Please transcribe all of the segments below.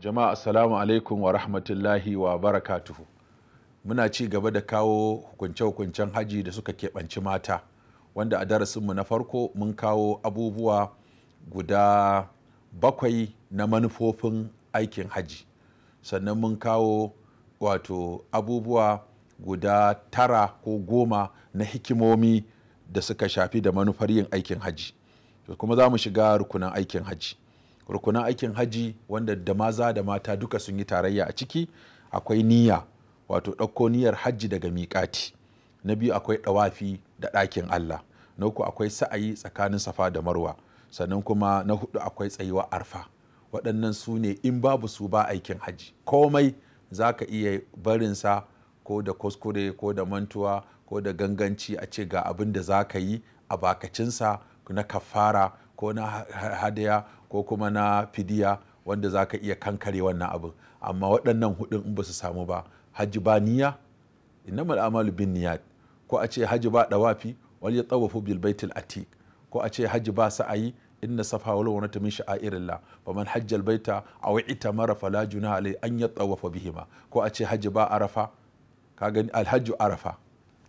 Jama'a assalamu alaikum wa rahmatullahi wa barakatuhu. Muna ci gaba da kawo hukunce-hukuncen haji da suka keɓanci mata, wanda a darasinmu na farko mun kawo abubuwa guda 7 na manufofin aikin haji, sannan mun kawo abubuwa guda 9 ko 10 na hikimomi da suka shafi da manufar yin aikin haji. Kuma za mu shiga rukunan aikin haji. Rukunan aikin haji wanda da maza da mata duka sun yi tarayya a ciki, akwai niyya, wato ɗauko niyyar hajji daga miƙati. Na biyu akwai ɗawafi da ɗakin Allah. Na uku akwai sa'ayi tsakanin safa da marwa. Sannan kuma na 4 akwai tsayuwa arfa. Waɗannan su ne in babu su ba aikin haji. Komai za ka iya barinsa ko da kuskure ko da mantuwa ko da ganganci a ce ga abin da za ka yi a bakacinsa na kafara ko na hadaya ko kuma na fidiya wanda za ka iya kankare wannan abin. Amma waɗannan 4 in ba su samu ba, hajji ba niyya, innamal a'malu bin niyyat, ko a ce hajji ba dawafi wal yatawafu bil baitil atiq, ko a ce hajji ba sa'ayi inna safa wal marwa min sha'airillah faman hajja al baita aw itamara fala junaha alayhi an yatawafa bihima, ko a ce hajji ba arafa, kaga alhajju arafa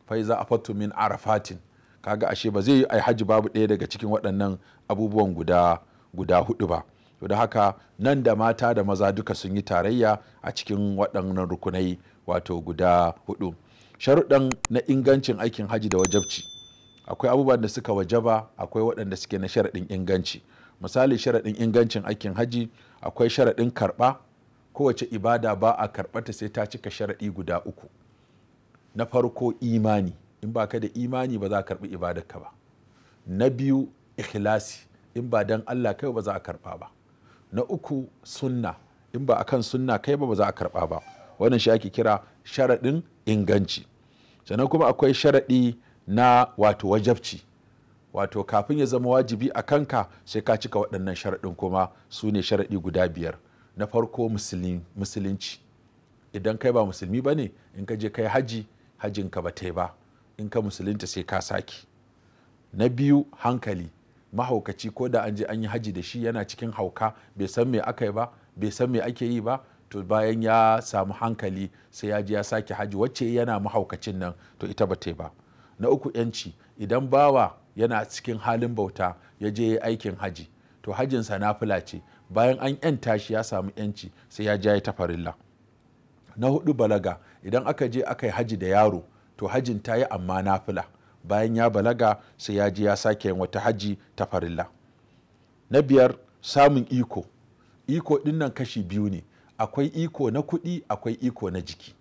fa iza afattu min arafatin, kaga ashe ba zai yi ai hajji babu ɗaya daga cikin waɗannan abubuwan guda 4 ba. To da haka nan da mata da maza duka sun yi tarayya a cikin waɗannan rukunai wato guda 4. Sharuɗan na ingancin aikin haji da wajabci, akwai abubuwan da suka wajaba, akwai waɗanda suke na sharaɗin inganci. Misali, sharaɗin ingancin aikin haji akwai sharaɗin karɓa. Kowace ibada ba a karɓata sai ta cika sharaɗi guda 3. Na farko imani, in ba ka da imani ba za a karɓi ibadarka ba. Na biyu ikhlasi, in ba dan Allah kai ba za a karɓa ba. Na 3 sunna, in ba akan sunna kai ba za a karɓa ba. Wannan shi ake kira sharaɗin inganci. Sannan kuma akwai sharaɗi na wato wajabci, wato kafin ya zama wajibi a kanka sai ka cika waɗannan sharaɗin, kuma su ne sharaɗi guda 5. Na farko musulunci, idan kai ba musulmi ba ne, in ka je kai haji, hajinka ba ta yi ba, in ka musulunta sai ka sake. Na biyu hankali, mahaukaci ko da an je an yi haji da shi yana cikin hauka, bai san me aka yi ba, bai san me ake yi ba, to bayan ya samu hankali sai ya je ya sake haji wacce yana mahaukacin nan, to ita ba ta yi ba. Na 3 yanci, idan bawa yana cikin halin bauta ya je ya aikin haji, to hajinsa nafila ce, bayan an yanta shi ya samu yanci sai ya je ya ta farilla. Na 4 balaga, idan aka je aka yi haji da yaro, to hajin ta yi amma nafila, bayan ya balaga sai ya je ya sake yin wata haji ta farilla. Na 5 samun iko. Iko din nan kashi 2 ne, akwai iko na kuɗi, akwai iko na jiki.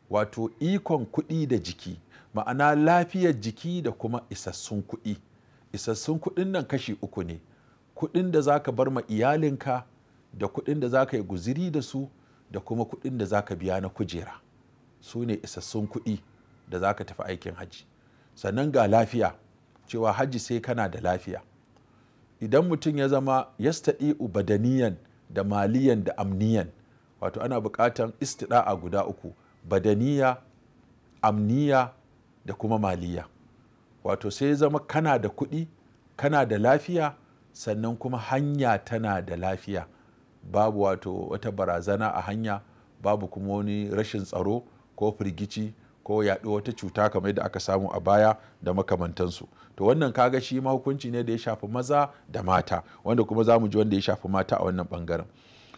Wato ikon kuɗi da jiki, ma'ana lafiyar jiki da kuma isassun kuɗi. Isassun kuɗin nan kashi 3 ne, kuɗin da za ka bar ma iyalinka, da kuɗin da za ka yi guziri da su, da kuma kuɗin da za ka biya na kujera. Su ne isassun kuɗi da za ka tafi aikin hajji. Sannan ga lafiya, cewa hajji sai kana da lafiya. Idan mutum ya zama yastadi'u badaniyan da maliyan da amniyan, wato ana buƙatan istida'a guda 3, badaniya, amniya da kuma maliya. Wato sai ya zama kana da kuɗi, kana da lafiya, sannan kuma hanya tana da lafiya, babu wato wata barazana a hanya, babu kuma wani rashin tsaro ko firgici ko yaɗo wata cuta kamar yadda aka samu a baya da makamantansu. To wannan kaga shi ma hukunci ne da ya shafi maza da mata, wanda kuma za mu ji wanda ya shafi mata a wannan bangaren.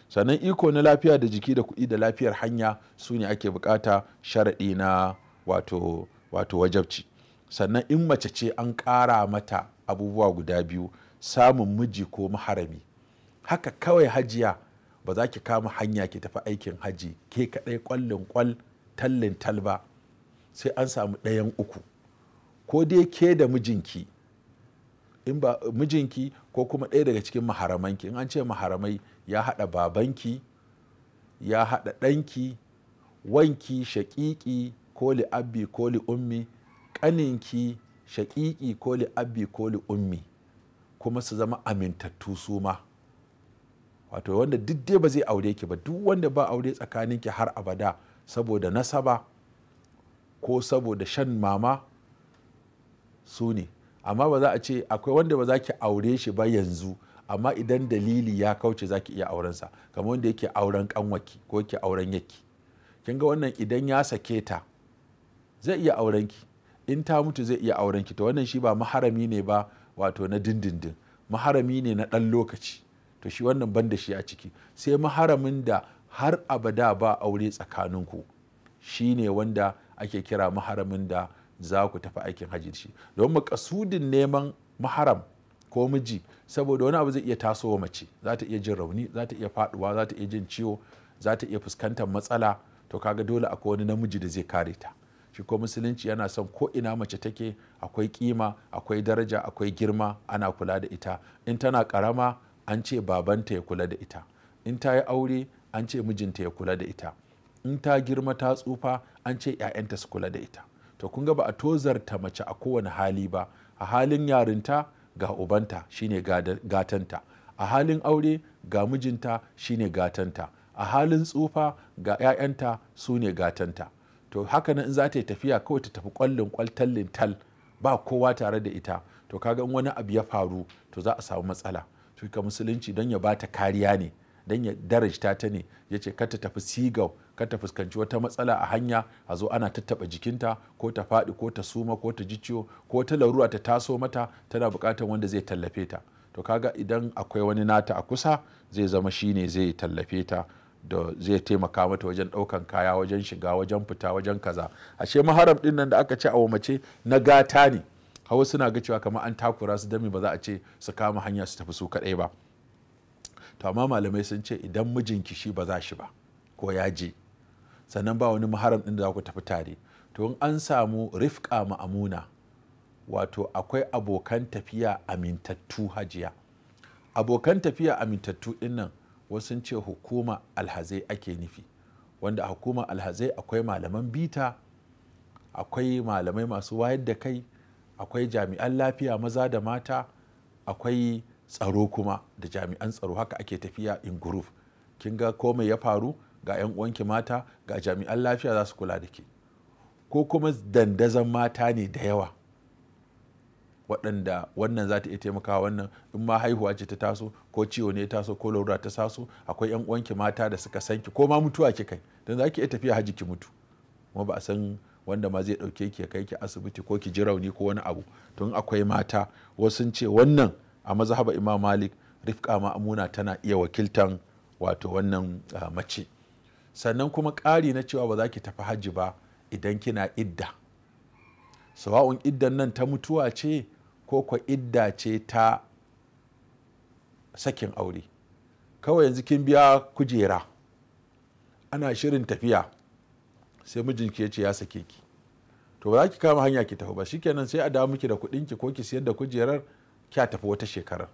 Sannan iko na lafiya da jiki da kuɗi da lafiyar hanya su ne ake bukata sharaɗi na wato wajabci. Sannan in mace ce an ƙara mata abubuwa guda 2, samun miji ko maharami. Haka kawai hajiya ba za ki kama hanya ki tafi aikin haji ke kaɗai ƙwallin ƙwal tallin talba, sai an samu ɗayan 3, ko dai ke da mijinki, in ba mijinki ko kuma ɗaya daga cikin maharamanki. In an ce maharamai ya haɗa babanki, ya haɗa ɗanki, wanki shaƙiƙi ko li'abbi ko li'ummi, ƙaninki shaƙiƙi ko li'abbi ko li'ummi, kuma su zama amintattu su ma. Wato wanda duk dai ba zai aure ki ba, duk wanda ba aure tsakaninki har abada saboda nasaba ko saboda shan mama, su ne. Amma ba za a ce akwai wanda ba za ki aure shi ba yanzu, amma idan dalili ya kauce zaki iya aurensa, kamar wanda yake auren kanwaki ko yake auren yaki. Kin ga wannan idan ya sake ta zai iya aurenki, in ta mutu zai iya aurenki. To wannan shi ba maharami ne ba wato na dindindin, maharami ne na ɗan lokaci. To shi wannan ban da shi a ciki. Sai maharamin da har abada ba aure tsakaninku, shi ne wanda ake kira maharamin da za ku tafi aikin hajji da shi. Don makasudin neman maharam ko miji, saboda wani abu zai iya tasowa mace, za ta iya jin rauni, za ta iya faduwa, za ta iya jin ciwo, za ta iya fuskantar matsala. To kaga dole akwai wani namiji da zai kare ta. Shi ko musulunci yana son ko ina mace take akwai kima, akwai daraja, akwai girma, ana kula da ita. In tana karama an ce babanta ya kula da ita, in ta yi aure an ce mijinta ya kula da ita, in ta girma ta tsufa an ce 'ya'yanta su kula da ita. To kun ga ba a tozarta mace a kowane hali ba. A halin yarinta ga ubanta shine gatanta, a halin aure ga mijinta shine gatanta, a halin tsufa ga 'ya'yanta su ne gatanta. To haka nan in za ta yi tafiya kawai ta tafi kwallin kwaltallin tal, ba kowa tare da ita, to kaga in wani abu ya faru to za a samu matsala. To ka musulunci don ya bata kariya ne, don ya darajta ta ne, ya ce kar ta tafi sigau, kar ta fuskanci wata matsala a hanya a zo ana tattaba jikinta, ko ta faɗi ko ta suma ko ta ji ciwo ko ta larura ta taso mata, tana buƙatar wanda zai tallafe ta. To kaga idan akwai wani nata a kusa zai zama shine zai tallafe ta, da zai taimaka mata wajen ɗaukan kaya, wajen shiga, wajen fita, wajen kaza. Ashe maharam ɗin nan da aka ce a mace na gata ne. Hawa suna ga cewa kamar an takura su, dami ba za a ce su kama hanya su tafi su kaɗai ba. To amma malamai sun ce idan mijinki shi ba za shi ba ko ya je, sannan ba wani maharam ɗin da za ku tafi tare, to in an samu rifqa ma'amuna, wato akwai abokan tafiya amintattu hajiya. Abokan tafiya amintattu ɗin nan wasu ce hukuma alhazai ake nufi, wanda a hukuma alhazai akwai malaman bita, akwai malamai masu wayar da kai, akwai jami'an lafiya maza da mata, akwai tsaro kuma da jami'an tsaro. Haka ake tafiya in group. Kin ga komai ya faru ga 'yan uwanki mata, ga jami'an lafiya za su kula da ke. Ko kuma dandazon mata ne da yawa, waɗanda wannan za ta iya taimakawa wannan, in ma haihuwa ce ta taso ko ciwo ne ya taso ko larura ta taso, akwai 'yan uwanki mata da suka sanki, ko ma mutuwa ki kai, don za ki iya tafiya haji ki mutu kuma ba a san wanda ma zai ɗauke ki ya kai ki asibiti ko ki ji rauni ko wani abu. Tun akwai mata, wasu sun ce wannan a mazhaba Imam Malik rifqa ma'amuna tana iya wakiltan wato wannan mace. Sannan kuma ƙari na cewa ba za ki tafi hajji ba idan kina idda, sawa'un iddan nan ta mutuwa ce ko kwa idda ce ta sakin aure. Kawai yanzu kin biya kujera, ana shirin tafiya, sai mijinki ya ce ya sake ki, to ba za ki kama hanya ki tafi ba, shikenan sai a dawo miki da kuɗinki ko ki siyar da kujerar kya tafi wata shekarar,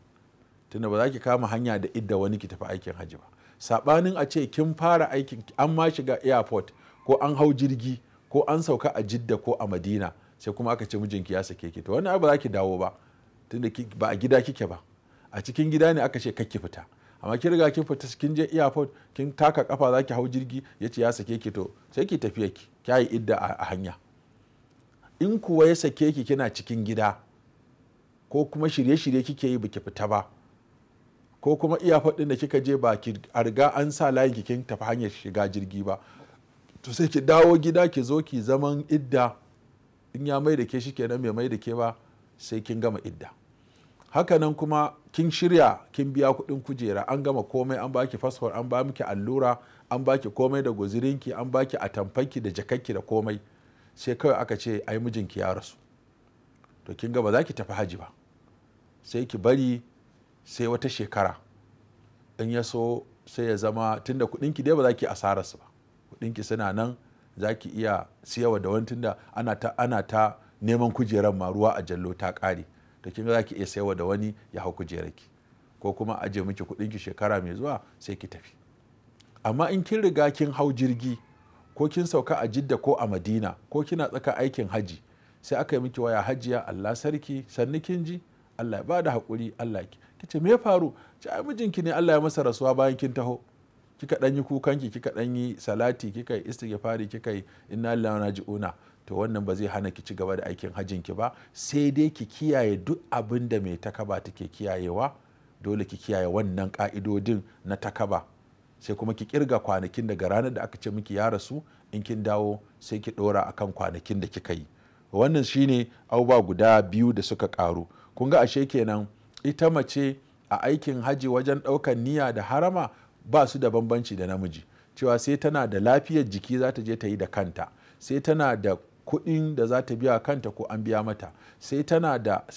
tunda ba za ki kama hanya da idda wani ki tafi aikin hajji ba. Saɓanin a ce kin fara aikin, an ma shiga airport ko an hau jirgi ko an sauka a Jidda ko a Madina, sai kuma aka ce mijinki ya sake ki, to wannan ba za ki dawo ba, tunda ba a gida kike ba. A cikin gida ne aka ce kakki fita, amma kin riga kin fita, kin je airport, kin taka kafa za ki hau jirgi, ya ce ya sake ki, to sai ki tafiya ki, kyayi idda a hanya. In kuwa ya sake ki kina cikin gida, ko kuma shirye-shirye kike yi baki fita ba, ko kuma airport din da kika je ba ki riga an sa layin ki kin tafi hanyar shiga jirgi ba, to sai ki dawo gida ki zo ki zaman idda. In ya mai da ke shi kenan, bai mai da ke ba sai kin gama idda. Hakanan kuma kin shirya, kin biya kuɗin kujera, an gama komai, an baki fasfo, an ba miki allura, an baki komai da guzirinki, an baki atamfanki da jakakki da komai, sai kawai aka ce ai mijinki ya rasu, to kin ga ba za ki tafi haji ba, sai ki bari sai wata shekara. In ya so sai ya zama tunda kuɗinki dai ba za ki asararsu ba, kuɗinki suna nan, za ki iya siyawa da wani, tunda ana ta neman kujerar ma, ruwa a jallo ta ƙare, to kin ga za ki iya siyawa da wani ya hau kujerarki, ko kuma aje miki kuɗinki shekara mai zuwa sai ki tafi. Amma in kin riga kin hau jirgi, ko kin sauka a Jidda ko a Madina, ko kina tsaka aikin haji, sai aka yi miki waya, hajiya Allah sarki, sannu kin ji, Allah ya bada haƙuri, Allah ki ce me ya faru? Ce ai mijinki ne Allah ya masa rasuwa bayan kin taho. Kika dan yi kukanki, kika dan yi salati, kika yi istighfari, kika yi inna lillahi wa inna ilaihi raji'un, to wannan ba zai hana ki ci gaba da aikin hajjin ki ba, sai dai ki kiyaye duk abin da mai takaba take kiyayewa, dole ki kiyaye wannan ka'idodin na takaba, sai kuma ki kirga kwanakin daga ranar da aka ce miki ya rasu, in kin dawo sai ki dora akan kwanakin da kika yi. Wannan shine abubuwa guda biyu da suka karu. Kun ga ashe kenan ita mace a aikin haji wajen ɗaukan niyya da harama ba su da bambanci da namiji, cewa sai tana da lafiyar jiki za ta je ta yi da kanta, sai tana da kuɗin da za ta biya kanta ko an biya mata, sai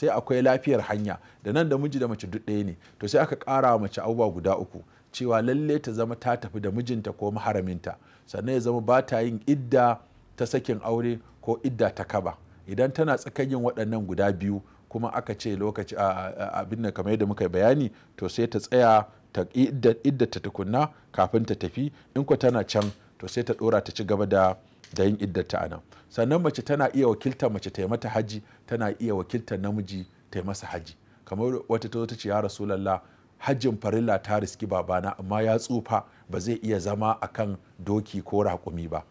akwai lafiyar hanya, da nan da miji da mace duk ɗaya ne. To sai aka ƙara wa mace abubuwa guda uku, cewa lalle ta zama ta tafi da mijinta ko maharaminta, sannan ya zama ba ta yin idda ta sakin aure ko idda ta kaba. Idan tana tsakanin waɗannan guda biyu kuma aka ce lokaci abin da kamar yadda muka bayani, to sai ta tsaya ta idda ta tukunna kafin ta tafi. In ko tana can to sai ta ɗora ta ci gaba da yin iddata a nan. Sannan mace tana iya wakiltar mace ta yi mata haji, tana iya wakiltar namiji ta yi masa haji. Kamar wata ta ce ya Rasulallah, hajjin farilla ta riski babana amma ya tsufa ba zai iya zama akan doki ko raƙumi ba,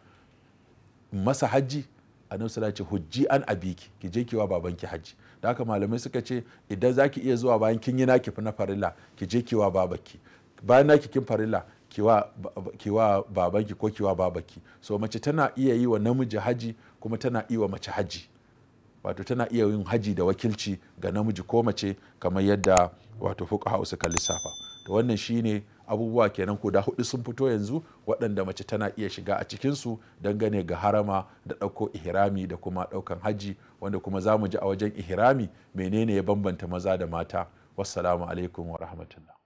masa haji. Annabi sallallahu alaihi wasallam ce hujji an abiki, ki je kiwa babanki haji. Da haka malamai suka ce idan zaki iya zuwa bayan kin yi naki na farilla, ki je kiwa babanki, bayan naki kin farilla kiwa babanki ko kiwa babaki. So mace tana iya yi wa namiji haji kuma tana iya wa mace haji, wato tana iya yin haji da wakilci ga namiji ko mace, kamar yadda wato fuqaha suka lissafa. To wannan shine abubuwa kenan guda 4 sun fito yanzu waɗanda mace tana iya shiga a cikinsu dangane ga harama da ɗauko ihrami da kuma ɗaukan haji, wanda kuma za mu ji a wajen ihrami menene ya bambanta maza da mata. Wassalamu alaikum wa rahmatullah.